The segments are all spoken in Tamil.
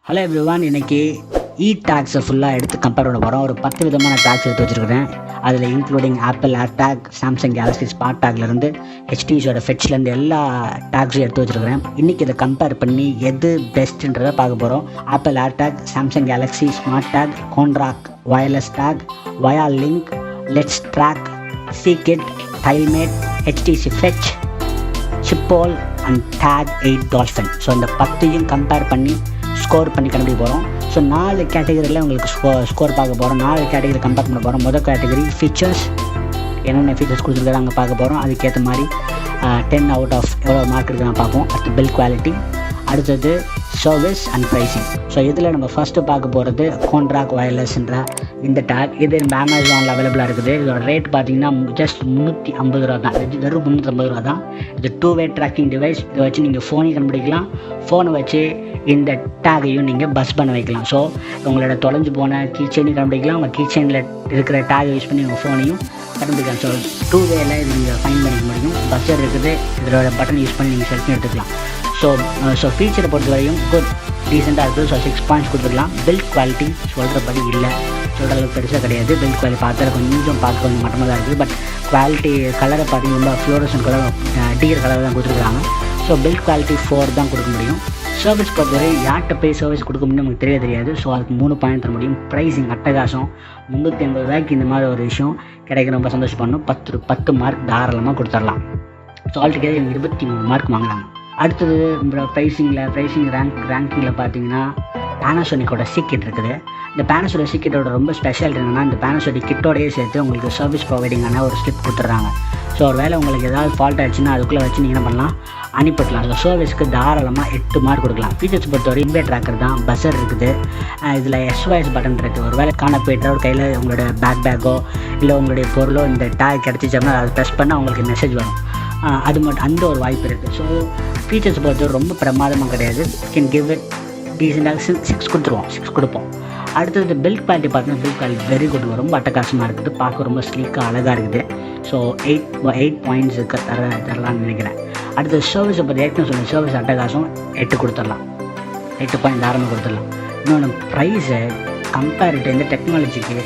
ஹலோ எவ்ரிவான், இன்றைக்கி டேக்ஸை ஃபுல்லாக எடுத்து கம்பேர் பண்ண போகிறோம். ஒரு 10 விதமான டேக்ஸ் எடுத்து வச்சுருக்கிறேன். அதில் including apple Air tag, Samsung Galaxy smart டேக்லேருந்து ஹெச்டிசியோட ஃபெட்ச்லேருந்து எல்லா டேக்ஸும் எடுத்து வச்சுருக்கிறேன். இன்றைக்கி இதை கம்பேர் பண்ணி எது பெஸ்ட்டுன்றதை பார்க்க போகிறோம். Apple Air tag, Samsung Galaxy Smart tag, Conrack wireless tag, via link, let's track, seekit, Tilemate, HTC fetch, Chipolo and tag 8 Dolphin. So இந்த 10யும் கம்பேர் பண்ணி ஸ்கோர் பண்ணி கண்டுபிடிக்க போகிறோம். ஸோ 4 கேட்டகரியில் உங்களுக்கு ஸ்கோர் பார்க்க போகிறோம். 4 கேட்டகரி கம்பேர் பண்ண போகிறோம். முதல் கேட்டகரி ஃபீச்சர்ஸ், என்னென்ன ஃபீச்சர்ஸ் கொடுத்துருக்காங்க பார்க்க போகிறோம். அதுக்கேற்ற மாதிரி 10 அவுட் ஆஃப் எவ்வளோ மார்க் இருக்குன்னு பார்ப்போம். அடுத்து பில் குவாலிட்டி, அடுத்தது சர்வீஸ் அண்ட் ப்ரைஸிங். ஸோ இதில் நம்ம ஃபஸ்ட்டு பார்க்க போகிறது கோன்ராக் வயர்லெஸ்ன்ற இந்த டேக். இது அமேசானில் அவைலபிளாக இருக்குது. இதோட ரேட் பார்த்தீங்கன்னா ஜஸ்ட் 350 ரூபா தான். வெறும் 350 ரூபா தான். இது 2-வே ட்ராக்கிங் டிவைஸ். இதை வச்சு நீங்கள் ஃபோனையும் கண்டுபிடிக்கலாம். ஃபோனை வச்சு இந்த டேகையும் நீங்கள் பஸ் பண்ண வைக்கலாம். ஸோ உங்களோட தொலைஞ்சு போன கீச்செயினையும் கண்டுபிடிக்கலாம். உங்கள் கீச்செயினில் இருக்கிற டேகை யூஸ் பண்ணி உங்கள் ஃபோனையும் கண்டுபிடிக்கலாம். ஸோ 2-வேல இது நீங்கள் ஃபைன் பண்ணிக்க முடியும். பஸ்ஸர் இருக்குது. இதோட பட்டன் யூஸ் பண்ணி நீங்கள் செல்ஃபி எடுத்துக்கலாம். ஸோ ஃபீச்சரை பொறுத்த வரையும் குட், டீசெண்டாக இருக்குது. ஸோ 6 பாயிண்ட்ஸ் கொடுத்துக்கலாம். பில்ட் குவாலிட்டி சொல்கிறபடி இல்லை, சொல்கிற அளவுக்கு பெருசாக கிடையாது. பில்ட் குவாலிட்டி பார்த்தா கொஞ்சம் பார்க்க கொஞ்சம் மட்டமாக தான் இருக்குது. பட் குவாலிட்டி கலரை பார்த்தீங்கன்னா ரொம்ப ஃப்ளோரசன் கலர், டீர் கலர் தான் கொடுத்துருக்காங்க. ஸோ பில்ட் குவாலிட்டி 4 தான் கொடுக்க முடியும். சர்வீஸ் பொறுத்தவரை யார்கிட்ட போய் சர்வீஸ் கொடுக்க முடியும் நமக்கு தெரியாது. ஸோ அதுக்கு 3 பாயிண்ட் தர முடியும். ப்ரைஸிங் அட்டகாசம். 350 ரூபாய்க்கு இந்த மாதிரி ஒரு விஷயம் கிடைக்க ரொம்ப சந்தோஷப்படணும். 10 மார்க் தாராளமாக கொடுத்துடலாம். ஸோ ஆல்டுகேதர் 23 மார்க் வாங்கினாங்க. அடுத்தது ப்ரைஸிங் ரேங்கிங்கில் பார்த்தீங்கன்னா பேனாசோனிக்கோட சீக்கிட் இருக்குது. இந்த பேனாசோனிக் சீக்கிட்டோட ரொம்ப ஸ்பெஷாலிட்டி என்னென்னா, இந்த பேனாசோனிக் கிட்டோடையே சேர்த்து உங்களுக்கு சர்வீஸ் ப்ரொவைடிங்கான ஒரு ஸ்லிப் கொடுத்துட்றாங்க. ஸோ ஒரு வேளை உங்களுக்கு ஏதாவது ஃபால்ட் ஆகிடுச்சுன்னா அதுக்குள்ளே வச்சு நீங்கள் என்ன பண்ணலாம், அனுப்பிடலாம். ஸோ சர்வீஸ்க்கு தாராளமாக 8 மார்க் கொடுக்கலாம். ஃபீச்சர்ஸ் பொறுத்தவரை இன்வே ட்ராக்கர் தான், பஸ்ஸர் இருக்குது. இதில் SOS பட்டன் இருக்குது. ஒரு வேளை காண போய்ட்டு ஒரு கையில் உங்களோட பேக்கோ இல்லை உங்களுடைய பொருளோ இந்த டேக் கிடச்சிச்சோம்னா அதை ப்ரெஸ் பண்ணால் உங்களுக்கு மெசேஜ் வரும். அது மட்டும் அந்த ஒரு வாய்ப்பு இருக்குது. ஸோ ஃபீச்சர்ஸ் பொறுத்தவரை ரொம்ப பிரமாதமாக கிடையாது. கேன் கிவ் இட் டீசெண்டாக 6 கொடுப்போம். அடுத்தது பில்ட் குவாலிட்டி பார்த்தீங்கன்னா பில்ட் குவாலிட்டி வெரி குட், ரொம்ப அட்டகாசமாக இருக்குது. பார்க்க ரொம்ப ஸ்லீக்காக அழகாக இருக்குது. ஸோ 8 பாயிண்ட்ஸ் தரலான்னு நினைக்கிறேன். அடுத்தது சர்வீஸை பற்றி ஏற்கனவே சொன்ன சர்வீஸ் அட்டகாசம் 8 கொடுத்துடலாம். 8 பாயிண்ட் தாராளமாக கொடுத்துடலாம். இன்னொன்று ப்ரைஸை கம்பேரிட்டிவ் இந்த டெக்னாலஜிக்கு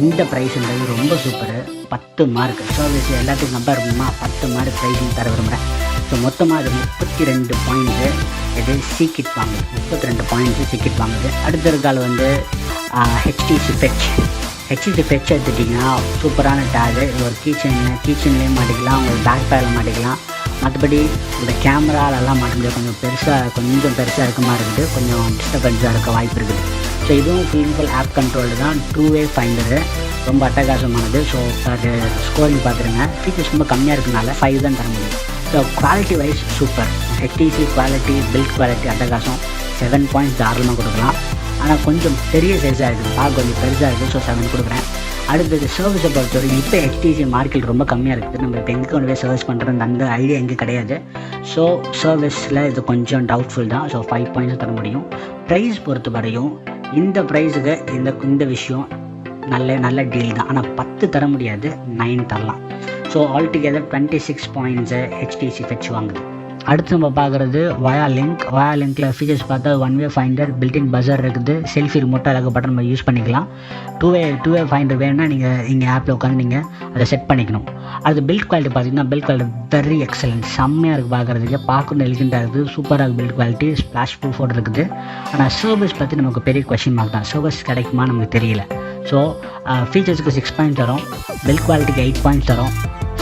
இந்த ப்ரைஸுன்றது ரொம்ப சூப்பரு. 10 மார்க் சர்வீஸ் எல்லாத்துக்கும் கம்பேர் பண்ணுமா 10 மார்க் ப்ரைஸிங் தர விரும்புகிறேன். ஸோ மொத்தமாக அது 32 பாயிண்ட்ஸு இது சீக்கிட் வாங்குது. 32 பாயிண்ட்ஸு சீக்கிட் வாங்குது. அடுத்த இருக்கால் வந்து ஹெச்டிசி ஃபெட்ச் எடுத்துட்டிங்கன்னா சூப்பரான டேகு. ஒரு கீச்சன்லேயும் மாட்டிக்கலாம், உங்கள் பேக் பேக்கில் மாட்டிக்கலாம். மற்றபடி இந்த கேமராலெல்லாம் மாட்ட முடியாது. கொஞ்சம் பெருசாக இருக்க மாதிரி இருக்குது. கொஞ்சம் டிஸ்டர்பன்ஸாக இருக்க வாய்ப்பு இருக்குது. ஸோ இதுவும் ஃபுல் ஆப் கண்ட்ரோல் தான். 2-வே ஃபைண்டரு ரொம்ப அட்டகாசமானது. ஸோ அது ஸ்கோரிங் பார்த்துருங்க. ஃபீச்சர்ஸ் ரொம்ப கம்மியாக இருக்கனால 5 தான் தர முடியும். So quality wise super. HTC quality, build quality அட்டகாசம். 7 பாயிண்ட்ஸ் தாராளமாக கொடுக்கலாம். ஆனால் கொஞ்சம் பெரிய சைஸாக இருக்குது, பார்க்க கொஞ்சம் பெருசாக இருக்குது. ஸோ 7 கொடுக்குறேன். அடுத்தது சர்வீஸை பொறுத்தவரை இப்போ ஹெச்டிசி மார்க்கெட் ரொம்ப கம்மியாக இருக்குது. நம்ம இப்போ எங்கே கொண்டு போய் சர்வீஸ் பண்ணுறது அந்த ஐடியா எங்கே கிடையாது. ஸோ சர்வீஸில் இது கொஞ்சம் டவுட்ஃபுல் தான். ஸோ 5 பாயிண்ட்ஸ் தர முடியும். ப்ரைஸ் பொறுத்த வரையும் இந்த ப்ரைஸுக்கு இந்த விஷயம் நல்ல டீல் தான். ஆனால் 10 தர முடியாது, 9 தரலாம். ஸோ ஆல்டுகெதர் 26 பாயிண்ட்ஸை ஹெச்டிசி ஃபெட்ச் வாங்குது. அடுத்து நம்ம பார்க்குறது வயா லிங்க்கில் ஃபீச்சர்ஸ் பார்த்தா 1-வே ஃபைண்டர், பில்டின் பஸர் இருக்குது, செல்ஃபி ரிமோட்டாக அழகப்பட்ட நம்ம யூஸ் பண்ணிக்கலாம். 2-வே ஃபைண்டர் வேணும்னா நீங்கள் ஆப்பில் உட்காந்து நீங்கள் அதை செட் பண்ணிக்கணும். அடுத்து பில்ட் குவாலிட்டி பார்த்தீங்கன்னா பில்ட் குவாலிட்டி வெரி எக்ஸலன்ட், செம்மையாக இருக்குது பார்க்குறதுக்கு. பார்க்கணும் எலிகெண்ட்டாக இருக்குது, சூப்பராக பில்ட் குவாலிட்டி, ஸ்ப்ளாஷ் ப்ரூஃபோடு இருக்குது. ஆனால் சர்வீஸ் பற்றி நமக்கு பெரிய கொஸ்டின் மார்க் தான். சர்வீஸ் கிடைக்குமா நமக்கு தெரியல. ஸோ ஃபீச்சர்ஸுக்கு 6 பாயிண்ட் தரோம், பில்ட் குவாலிட்டிக்கு 8 பாயிண்ட்ஸ் தரோம்.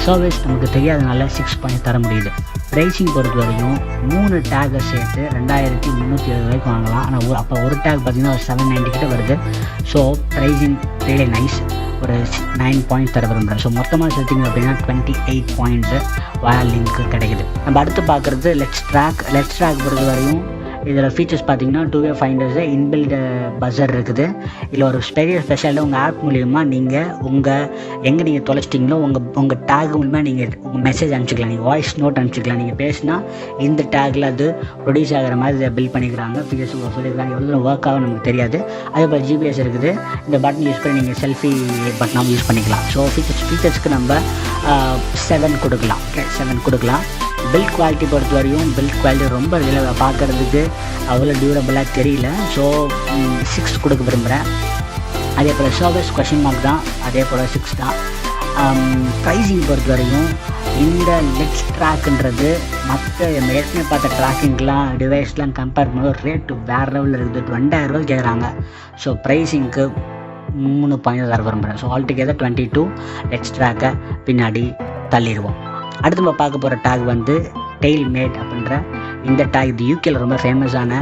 சர்வீஸ் நமக்கு தெரியாதனால 6 பாயிண்ட் தர முடியுது. ப்ரைஸிங் பொறுத்த வரையும் 3 டேகை சேர்த்து 2370 ரூபாய்க்கு வாங்கலாம். ஆனால் அப்போ ஒரு டேக் பார்த்திங்கன்னா ஒரு 790 கிட்ட வருது. So pricing really nice. ஒரு 9 பாயிண்ட்ஸ் தர விரும்புகிறேன். ஸோ மொத்தமாக சேர்த்திங்க அப்படின்னா 28 பாயிண்ட்ஸு வயா லிங்க்கு கிடைக்குது. நம்ம அடுத்து பார்க்குறது லெட்ஸ் ட்ராக் பொறுத்த வரையும் இதில் ஃபீச்சர்ஸ் பார்த்தீங்கன்னா 2-வே ஃபைண்டர்ஸு, இன்பில்ட் பஸர் இருக்குது. இதில் ஒரு பெரிய ஸ்பெஷாலிட்டி, உங்கள் ஆப் மூலிமா நீங்கள் எங்கே நீங்கள் தொலைச்சிட்டிங்களோ உங்கள் டேக் மூலிமா நீங்கள் உங்கள் மெசேஜ் அனுப்பிச்சிக்கலாம். நீங்கள் வாய்ஸ் நோட் அனுப்பிச்சிக்கலாம். நீங்கள் பேசினா இந்த டேக்கில் அது ப்ரொடியூஸ் ஆகிற மாதிரி இதை பில்ட் பண்ணிக்கிறாங்க. ஃபீச்சர்ஸ் சொல்லியிருக்காங்க. எவ்வளோ ஒர்க் ஆகும் நமக்கு தெரியாது. அதே போல் GPS இருக்குது. இந்த பட்டன் யூஸ் பண்ணி நீங்கள் செல்ஃபி பட்டனாகவும் யூஸ் பண்ணிக்கலாம். ஸோ ஃபீச்சர்ஸ்க்கு நம்ம 7 கொடுக்கலாம். ஓகே, 7 கொடுக்கலாம். பில்ட் குவாலிட்டி பொறுத்த வரையும் பில்ட் குவாலிட்டி ரொம்ப பார்க்குறதுக்கு அவ்வளோ டியூரபிளாக தெரியல. ஸோ 6 கொடுக்க விரும்புகிறேன். அதே போல் சர்வீஸ் கொஷின் மார்க் தான், அதே போல் 6 தான். ப்ரைஸிங் பொறுத்த வரையும் இந்த லெக்ஸ் ட்ராக்குன்றது மற்ற ஏற்கனவே பார்த்த ட்ராக்கிங்லாம் டிவைஸ்லாம் கம்பேர் பண்ணும்போது ரேட்டு வேறு லெவலில் இருக்குது. 20,000 கேட்குறாங்க. ஸோ ப்ரைஸிங்க்கு 3 பாயிண்ட் தர விரும்புகிறேன். ஸோ ஆல்டுகெதர் 22 லெக்ஸ் ட்ராக்கை பின்னாடி தள்ளிடுவோம். அடுத்து நம்ம பார்க்க போகிற டேக் வந்து டெய்ல் மேட் அப்படின்ற இந்த டேக். இது யூகேல ரொம்ப ஃபேமஸான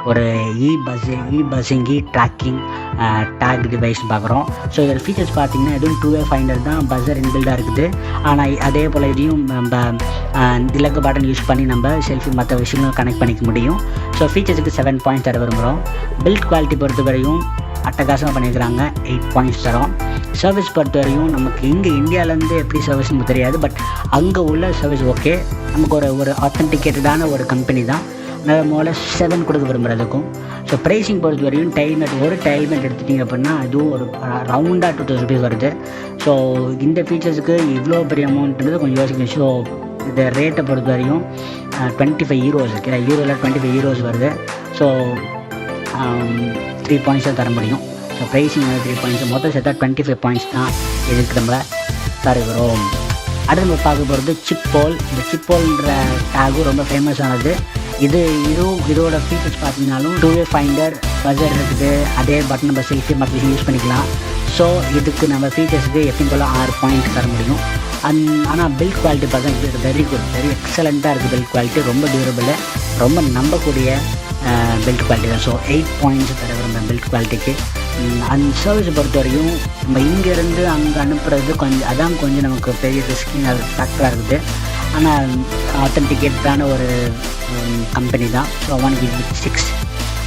ஒரு இ ட்ராக்கிங் டேக் டிவைஸ் பார்க்குறோம். ஸோ இதில் ஃபீச்சர்ஸ் பார்த்தீங்கன்னா எதுவும் 2-வே ஃபைண்டர் தான், பஸர் இன்பில்டாக இருக்குது. ஆனால் அதே போல் இதையும் நம்ம இலக்கு பட்டன் யூஸ் பண்ணி நம்ம செல்ஃபி மற்ற விஷயங்களும் கனெக்ட் பண்ணிக்க முடியும். ஸோ ஃபீச்சர்ஸுக்கு 7 பாயிண்ட்ஸ் தர விரும்புகிறோம். பில்ட் குவாலிட்டி பொறுத்த வரையும் அட்டகாசமாக பண்ணியிருக்கிறாங்க, 8 பாயிண்ட்ஸ் தரோம். சர்வீஸ் பொறுத்த வரையும் நமக்கு இங்கே இந்தியாவிலேருந்து எப்படி சர்வீஸ் நமக்கு தெரியாது, பட் அங்கே உள்ள சர்வீஸ் ஓகே. நமக்கு ஒரு ஆத்தென்டிகேட்டடான ஒரு கம்பெனி தான். அதனால் முதல்ல 7 கொடுக்க விரும்புகிறதுக்கும். ஸோ ப்ரைஸிங் பொறுத்த வரையும் ஒரு டைல்மெண்ட் எடுத்துட்டிங்க அப்படின்னா அதுவும் ஒரு ரவுண்டாக 2,000 rupees வருது. ஸோ இந்த ஃபீச்சர்ஸுக்கு இவ்வளோ பெரிய அமௌண்ட்ன்றது கொஞ்சம் யோசிக்கணும். ஸோ இந்த ரேட்டை பொறுத்த வரையும் 25 euros இருக்குது. யூரோவில் 25 euros வருது. ஸோ 3 பாயிண்ட்ஸ் தான் தர முடியும். ஸோ ப்ரைஸிங் 3 பாயிண்ட்ஸ், மொத்தம் சேர்த்தா 25 பாயிண்ட்ஸ் தான் இதுக்கு நம்ம தருகிறோம். அடுத்து நம்ம பார்க்க போகிறது சிப்போல். இந்த சிப்போல்ன்ற டேகும் ரொம்ப ஃபேமஸானது. இதோட ஃபீச்சர்ஸ் பார்த்தீங்கன்னாலும் 2-வே ஃபைண்டர், பஸர் இருக்குது. அதே பட்டன் நம்ம செல்ஃபி மற்ற யூஸ் பண்ணிக்கலாம். ஸோ இதுக்கு நம்ம ஃபீச்சர்ஸுக்கு எப்பயும் போல் 6 பாயிண்ட் தர முடியும். ஆனால் பில்ட் குவாலிட்டி பார்த்தா வெரி குட், வெரி எக்ஸலண்ட்டாக இருக்குது. பில்ட் குவாலிட்டி ரொம்ப டியூரபிள், ரொம்ப நம்பக்கூடிய பில்ட் குவாலிட்டி தான். ஸோ 8 பாயிண்ட்ஸ் தர விரும்புகிறேன் பில்ட் குவாலிட்டிக்கு. அந்த சர்வீஸை பொறுத்த வரையும் நம்ம இங்கேருந்து அங்கே அனுப்புறது கொஞ்சம் நமக்கு பெரிய ரிஸ்கிங் ஃபேக்டராக இருக்குது. ஆனால் ஆத்தென்டிகேட்டான ஒரு கம்பெனி தான். ஸோ 1/6.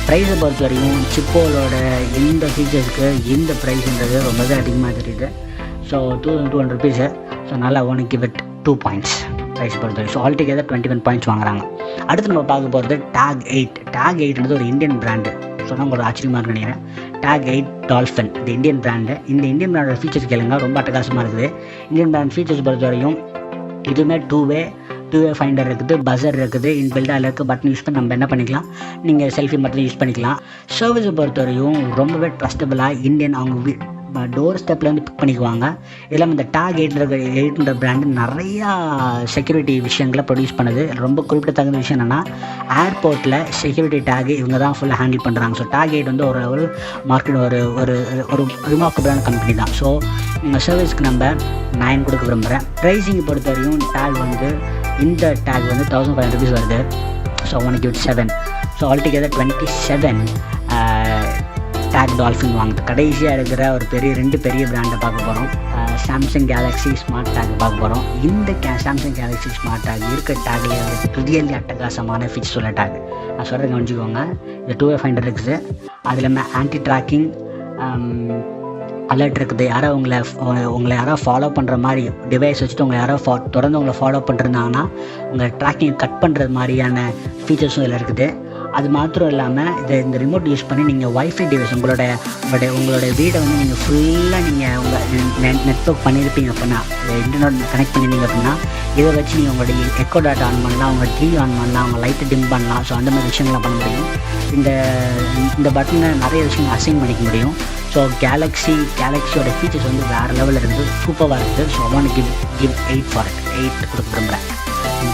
ப்ரைஸை பொறுத்த வரையும் சிப்போலோட இந்த ஃபீச்சர்ஸ்க்கு இந்த ப்ரைஸுன்றது ரொம்பவே அதிகமாக தெரியுது. So 2,200 rupees. ஸோ நல்லா 2 பாயிண்ட்ஸ் ப்ரைஸ் பொறுத்த வரைக்கும். ஸோ ஆல்டுகெதர் 21 பாயிண்ட்ஸ் வாங்குறாங்க. அடுத்து நம்ம பார்க்க போகிறது டேக் 8. டேக் 8ன்றது ஒரு இந்தியன் பிராண்டு. சொன்னால் உங்களுக்கு ஆச்சரியமாக இருக்குன்னு நினைக்கிறேன். டேக் 8 டால்ஃபின், இது இந்தியன் பிராண்டு. இந்த இந்தியன் பிராண்டோட ஃபீச்சர்ஸ் கேளுங்க, ரொம்ப அட்டகாசமாக இருக்குது. இந்தியன் பிராண்ட் ஃபீச்சர்ஸ் பொறுத்த வரையும் இதுவுமே 2-வே ஃபைண்டர் இருக்குது, பஸர் இருக்குது, இன்பில்டாக இருக்குது. பட்டன் யூஸ் பண்ணி நம்ம என்ன பண்ணிக்கலாம், நீங்கள் செல்ஃபி மட்டும் யூஸ் பண்ணிக்கலாம். சர்வீஸை பொறுத்த வரையும் ரொம்பவே ட்ரஸ்டபுளாக இந்தியன் அவங்க டோர் ஸ்டெப்லேருந்து பிக் பண்ணிக்குவாங்க. இதெல்லாம் இந்த டேக் 8ன்ற பிராண்டு நிறையா செக்யூரிட்டி விஷயங்களை ப்ரொடியூஸ் பண்ணுது. ரொம்ப குறிப்பிடத்தகுந்த விஷயம் என்னென்னா ஏர்போர்ட்டில் செக்யூரிட்டி டேக் இவங்க தான் ஃபுல்லாக ஹேண்டில் பண்ணுறாங்க. ஸோ டேக் 8 வந்து ஒரு மார்க்கெட் ஒரு ரிமார்க்கபிளான கம்பெனி தான். ஸோ இந்த சர்வீஸ்க்கு நம்ம 9 கொடுக்க விரும்புகிறேன். ப்ரைஸிங் பொறுத்த வரையும் டேக் வந்து இந்த டேக் வந்து 1,500 rupees வருது. So 7. So altogether 27 take dolphin வாங்குது. கடைசியாக இருக்கிற ஒரு 2 பெரிய பிராண்டை பார்க்க போகிறோம். சாம்சங் கேலக்ஸி ஸ்மார்ட் டேக் பார்க்க போகிறோம். இந்த சாம்சங் கேலக்ஸி ஸ்மார்ட் டேக் இருக்க டேக்லேயே ரியலி அட்டகாசமான ஃபீச்சர்ஸ் உள்ள டேக். நான் சொல்கிறேன் கவனிச்சுக்கோங்க. இந்த 2-வே ஃபைண்டர் இருக்குது, அது இல்லாமல் ஆன்டி ட்ராக்கிங் அலர்ட் இருக்குது. யாரோ உங்களை யாரோ ஃபாலோ பண்ணுற மாதிரி டிவைஸ் வச்சுட்டு உங்களை யாரோ தொடர்ந்து உங்களை ஃபாலோ பண்ணிருந்தாங்கன்னா உங்கள் ட்ராக்கிங் கட் பண்ணுறது மாதிரியான ஃபீச்சர்ஸும் இதில் இருக்குது. அது மாத்திரம் இல்லாமல் இந்த ரிமோட் யூஸ் பண்ணி நீங்கள் வைஃபை டிவைஸ் உங்களோட வீடை வந்து நீங்கள் ஃபுல்லாக நீங்கள் உங்கள் நெட்வொர்க் பண்ணியிருப்பீங்க அப்படின்னா, இன்டர்நெட் கனெக்ட் பண்ணியிருந்தீங்க அப்படின்னா இதை வச்சு நீங்கள் உங்களுடைய எக்கோ டாட் ஆன் பண்ணலாம், உங்கள் டிவி ஆன் பண்ணலாம், உங்கள் லைட்டை டிம் பண்ணலாம். ஸோ அந்த மாதிரி விஷயங்கள்லாம் பண்ண முடியும். இந்த பட்டனை நிறைய விஷயங்கள் அசைன் பண்ணிக்க முடியும். ஸோ கேலக்ஸியோட ஃபீச்சர்ஸ் வந்து வேறு லெவலில் இருக்குது, சூப்பராக இருக்குது. So I want to give 8 for it. 8 கொடுக்க விரும்புகிறேன்.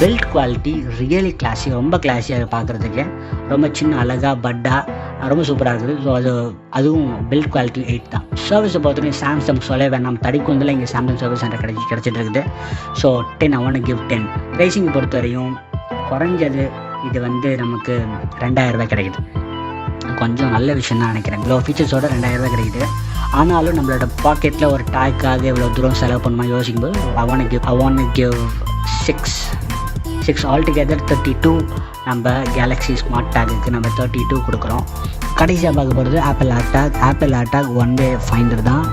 பில்ட் குவாலிட்டி ரியலி கிளாஸி, ரொம்ப கிளாஸியாக பார்க்குறதுக்கு, ரொம்ப சின்ன அழகாக பட்டாக ரொம்ப சூப்பராக இருக்குது. ஸோ அதுவும் பில்ட் குவாலிட்டி 8 தான். சர்வீஸை பொறுத்தவரைக்கும் சாம்சங் சொல்ல வேணாம், தடிக்குந்தில் இங்கே சாம்சங் சர்வீஸ் சென்டர் கிடச்சிட்டு இருக்குது. So 10. I want to give 10. Pricing பொறுத்தவரையும் குறைஞ்சது இது வந்து நமக்கு 2,000 ரூபாய் கிடைக்குது. கொஞ்சம் நல்ல விஷயம் தான் நினைக்கிறேன். இவ்வளோ ஃபீச்சர்ஸோட 2,000 ரூபாய் கிடைக்குது. ஆனாலும் நம்மளோட பாக்கெட்டில் ஒரு டேக்காக எவ்வளோ தூரம் செலவு பண்ணுமா யோசிக்கும்போது I want to give 6 altogether 32. நம்ம கேலக்ஸி ஸ்மார்ட் டேக்குக்கு நம்ம 32 கொடுக்குறோம். கடைசியாக பார்க்க போகிறது ஆப்பிள் ஏர்டேக் 1-வே ஃபைண்டர் தான்.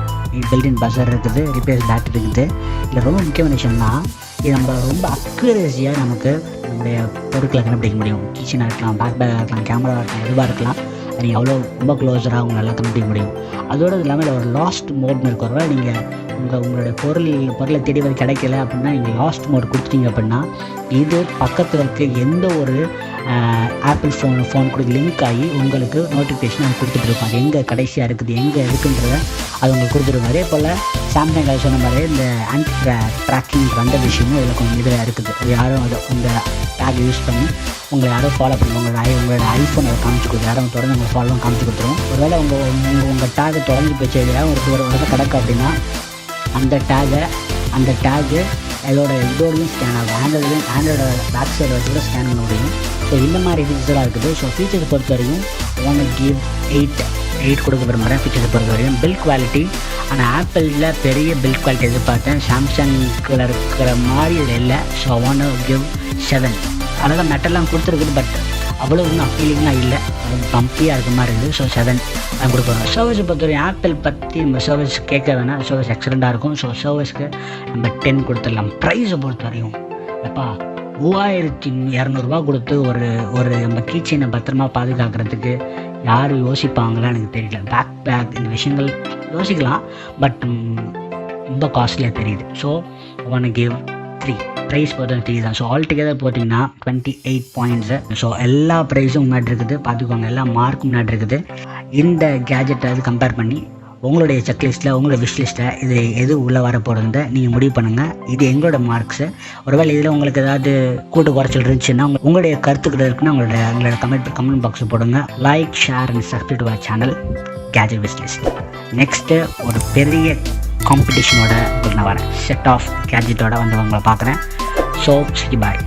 பில்டின் பஸர் இருக்குது, ரிப்பேர்ஸ் பேட்டரி இருக்குது. இதில் ரொம்ப முக்கியமான விஷயம்னா இது நம்ம ரொம்ப அக்யூரேசியாக நமக்கு நம்முடைய பொருட்களை கண்டுபிடிக்க முடியும். கிச்சனாக இருக்கலாம், பேக் பேக்காக இருக்கலாம், கேமராவாக இருக்கலாம், எதுவாக இருக்கலாம். நீங்கள் எவ்வளோ ரொம்ப க்ளோஸராக உங்களால் கண்டுபிடிக்க முடியும். அதோடு இல்லாமல் ஒரு லாஸ்ட் மோட்னு இருக்கிறவரை நீங்கள் உங்களுடைய பொருளை தேடி வந்து கிடைக்கல அப்படின்னா நீங்கள் லாஸ்ட் மோட் கொடுத்துட்டீங்க அப்படின்னா இது பக்கத்தில் இருக்க எந்த ஒரு ஆப்பிள் ஃபோன் கூட லிங்க் ஆகி உங்களுக்கு நோட்டிஃபிகேஷன் அது கொடுத்துட்ருக்கோம். அது எங்கே கடைசியாக இருக்குது எங்கே இருக்குன்றத அது உங்களுக்கு கொடுத்துருக்கும். அதே போல் சாம்சங் அதை சொன்ன மாதிரி இந்த ஆன்டி ட்ராக்கிங் அந்த விஷயமும் இதில் கொஞ்சம் இதில் இருக்குது. அது யாரும் அதை இந்த டேக் யூஸ் பண்ணி உங்களை யாரும் ஃபாலோ பண்ணுவோம். உங்களோட ஐஃபோன் அதை காமிச்சு கொடுத்து யாரும் தொடர்ந்து உங்கள் ஃபாலோ காமிச்சு கொடுத்துரும். ஒருவேளை உங்கள் டேகை தொடங்கி போச்சு இல்லையா ஒரு வருஷம் கிடக்கு அப்படின்னா அந்த டேகு இதோடையும் ஸ்கேன் ஆகும். ஆண்ட்ராய்டோட பேக் சைடை வச்சு கூட ஸ்கேன் பண்ண முடியும். ஸோ இந்த மாதிரி ஃபீச்சர்ஸாக இருக்குது. ஸோ ஃபீச்சர்ஸ் பொறுத்த வரைக்கும் 1 give 8 கொடுக்க விரும்புகிறேன். ஃபீச்சர்ஸ் பொறுத்த வரைக்கும் பில்ட் குவாலிட்டி, ஆனால் ஆப்பிளில் பெரிய பில்ட் குவாலிட்டி எதிர்பார்த்தேன். சாம்சங்கில் இருக்கிற மாதிரி இதில் இல்லை. So 1 give 7. அதாவது மெட்டல்லாம் கொடுத்துருக்குது, பட் அவ்வளோ ஒன்றும் அப்பீலிங்காக இல்லை, பம்பியாக இருக்க மாதிரி இருக்குது. ஸோ 7 தான் கொடுக்குறோம். சர்வீஸை பொறுத்தவரைக்கும் ஆப்பிள் பற்றி நம்ம சர்வீஸ் கேட்க வேணாம். சர்வீஸ் எக்ஸலண்ட்டாக இருக்கும். ஸோ சர்வீஸ்க்கு நம்ம 10 கொடுத்துடலாம். ப்ரைஸை பொறுத்த வரையும் எப்பா 3200 கொடுத்து ஒரு நம்ம கீச்சைனை பத்திரமா பாதுகாக்கிறதுக்கு யார் யோசிப்பாங்களா எனக்கு தெரியல. பேக் இந்த விஷயங்கள் யோசிக்கலாம், பட் ரொம்ப காஸ்ட்லியாக தெரியுது. So 1 give 3. ப்ரைஸ் பொறுத்த 3 தான். ஸோ ஆல் டுகெதர் போட்டிங்கன்னா 28 பாயிண்ட்ஸு. ஸோ எல்லா ப்ரைஸும் முன்னாடி இருக்குது, பார்த்துக்கோங்க. எல்லா மார்க்கும் முன்னாடி இருக்குது. இந்த கேஜெட்டை அது கம்பேர் பண்ணி உங்களுடைய செக்லிஸ்ட்டில் உங்களோட விஷலிஸ்ட்டில் இது எது உள்ளே வர போகிறத நீங்கள் முடிவு பண்ணுங்கள். இது எங்களோட மார்க்ஸு. ஒருவேளை இதில் உங்களுக்கு ஏதாவது கூட்டு குறைச்சல் இருந்துச்சுன்னா உங்களுடைய கருத்துக்கள் இருக்குன்னா உங்களோட கமெண்ட் பாக்ஸில் போடுங்க. Like, share and subscribe to our channel gadget wishlist. Next ஒரு பெரிய காம்படிஷனோட நான் வரேன். செட் ஆஃப் கேஜெட்டோட வந்து உங்களை பார்க்குறேன். So bye.